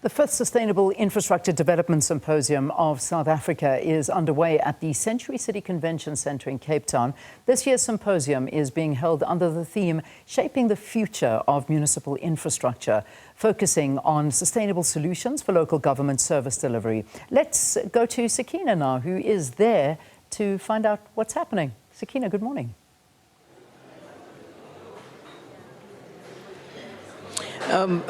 The fifth Sustainable Infrastructure Development Symposium of South Africa is underway at the Century City Convention Centre in Cape Town. This year's symposium is being held under the theme Shaping the Future of Municipal Infrastructure, focusing on sustainable solutions for local government service delivery. Let's go to Sakina now, who is there to find out what's happening. Sakina, good morning.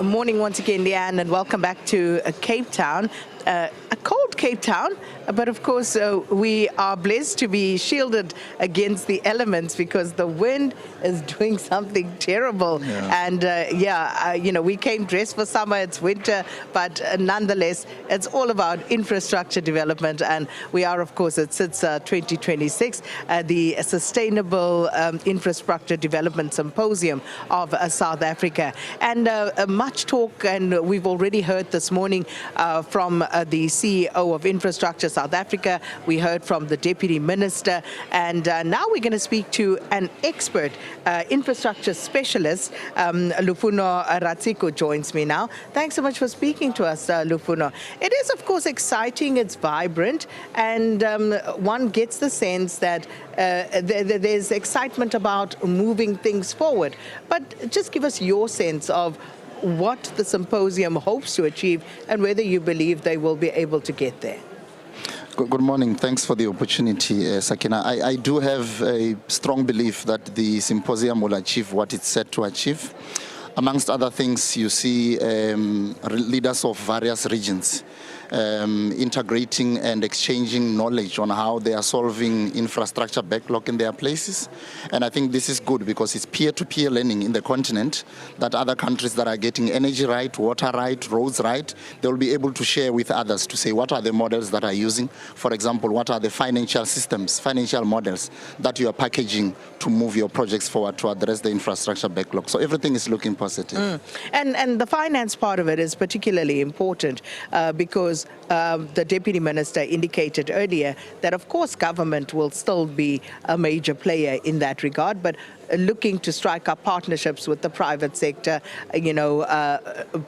Morning once again, Leanne, and welcome back to Cape Town. A cold Cape Town, but of course we are blessed to be shielded against the elements because the wind is doing something terrible. Yeah. And we came dressed for summer, it's winter, but nonetheless, it's all about infrastructure development. And we are, of course, at SIDSSA 2026, the Sustainable Infrastructure Development Symposium of South Africa. And much talk, and we've already heard this morning from the CEO of Infrastructure South Africa. We heard from the Deputy Minister, and now we're going to speak to an expert, infrastructure specialist. Lufuno Ratsiko joins me now. Thanks so much for speaking to us, Lufuno. It is, of course, exciting, it's vibrant, and one gets the sense that there's excitement about moving things forward. But just give us your sense of what the symposium hopes to achieve and whether you believe they will be able to get there. Good morning. Thanks for the opportunity, Sakina. I do have a strong belief that the symposium will achieve what it's set to achieve. Amongst other things, you see leaders of various regions integrating and exchanging knowledge on how they are solving infrastructure backlog in their places. And I think this is good because it's peer-to-peer learning in the continent that other countries that are getting energy right, water right, roads right, they will be able to share with others to say what are the models that are using. For example, what are the financial systems, financial models that you are packaging to move your projects forward to address the infrastructure backlog. So everything is looking positive. And the finance part of it is particularly important because the Deputy Minister indicated earlier that, of course, government will still be a major player in that regard, but looking to strike up partnerships with the private sector,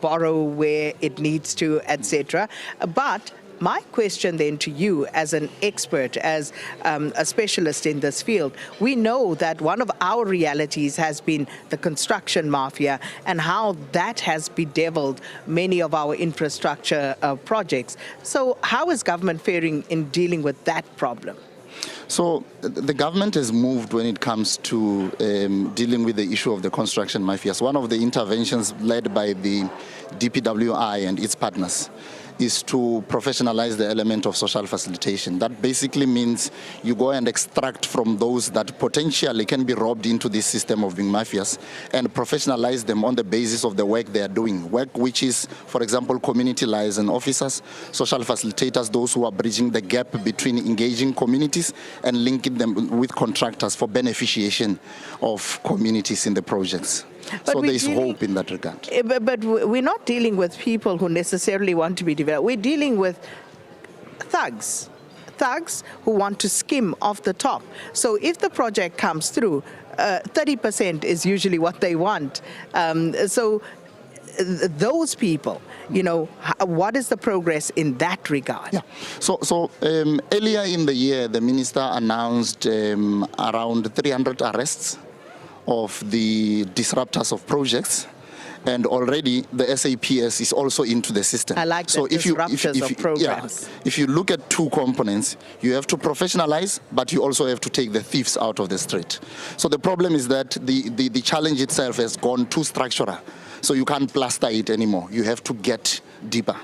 borrow where it needs to, etc. But my question then to you as an expert, as a specialist in this field, we know that one of our realities has been the construction mafia and how that has bedeviled many of our infrastructure projects. So how is government faring in dealing with that problem? So the government has moved when it comes to dealing with the issue of the construction mafias. One of the interventions led by the DPWI and its partners is to professionalize the element of social facilitation. That basically means you go and extract from those that potentially can be robbed into this system of being mafias and professionalize them on the basis of the work they are doing. Work which is, for example, community liaison officers, social facilitators, those who are bridging the gap between engaging communities and linking them with contractors for beneficiation of communities in the projects. But so there's hope in that regard. But we're not dealing with people who necessarily want to be developed. We're dealing with thugs who want to skim off the top. So if the project comes through, 30% is usually what they want. So those people, what is the progress in that regard? Yeah. So earlier in the year, the minister announced around 300 arrests of the disruptors of projects, and already the SAPS is also into the system. I like that, so disruptors of programs. Yeah, if you look at two components, you have to professionalize, but you also have to take the thieves out of the street. So the problem is that the challenge itself has gone too structural, so you can't plaster it anymore. You have to get deeper.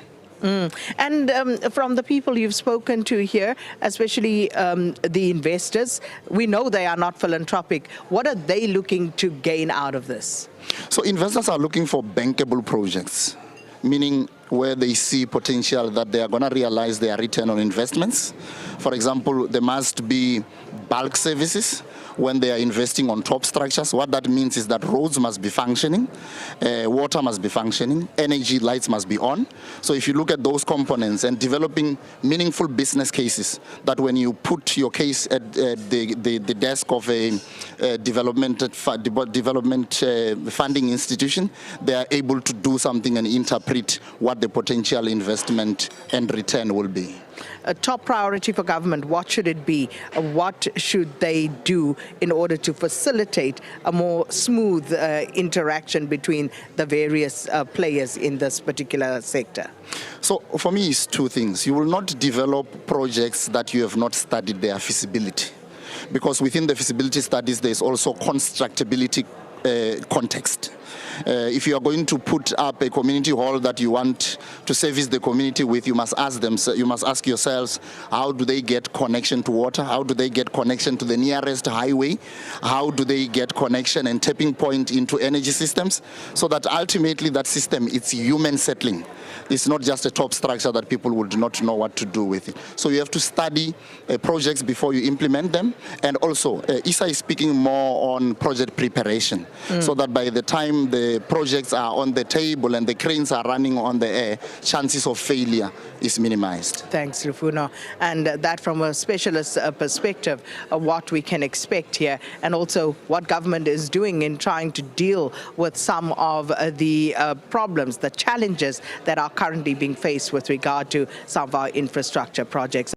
And from the people you've spoken to here, especially the investors, we know they are not philanthropic. What are they looking to gain out of this? So investors are looking for bankable projects, meaning where they see potential that they are going to realize their return on investments. For example, there must be bulk services when they are investing on top structures. What that means is that roads must be functioning, water must be functioning, energy lights must be on. So if you look at those components and developing meaningful business cases, that when you put your case at the desk of a development funding institution, they are able to do something and interpret what the potential investment and return will be. A top priority for government, what should it be? What should they do in order to facilitate a more smooth interaction between the various players in this particular sector? So for me, it's two things. You will not develop projects that you have not studied their feasibility, because within the feasibility studies, there's also constructability context. If you are going to put up a community hall that you want to service the community with, you must ask them. You must ask yourselves, how do they get connection to water? How do they get connection to the nearest highway? How do they get connection and tapping point into energy systems? So that ultimately that system, it's human settling. It's not just a top structure that people would not know what to do with it. So you have to study projects before you implement them. And also, SIDSSA is speaking more on project preparation, so that by the time the projects are on the table and the cranes are running on the air, chances of failure is minimized. Thanks, Rufuno. And that from a specialist perspective, what we can expect here, and also what government is doing in trying to deal with some of the problems, the challenges that are currently being faced with regard to some of our infrastructure projects.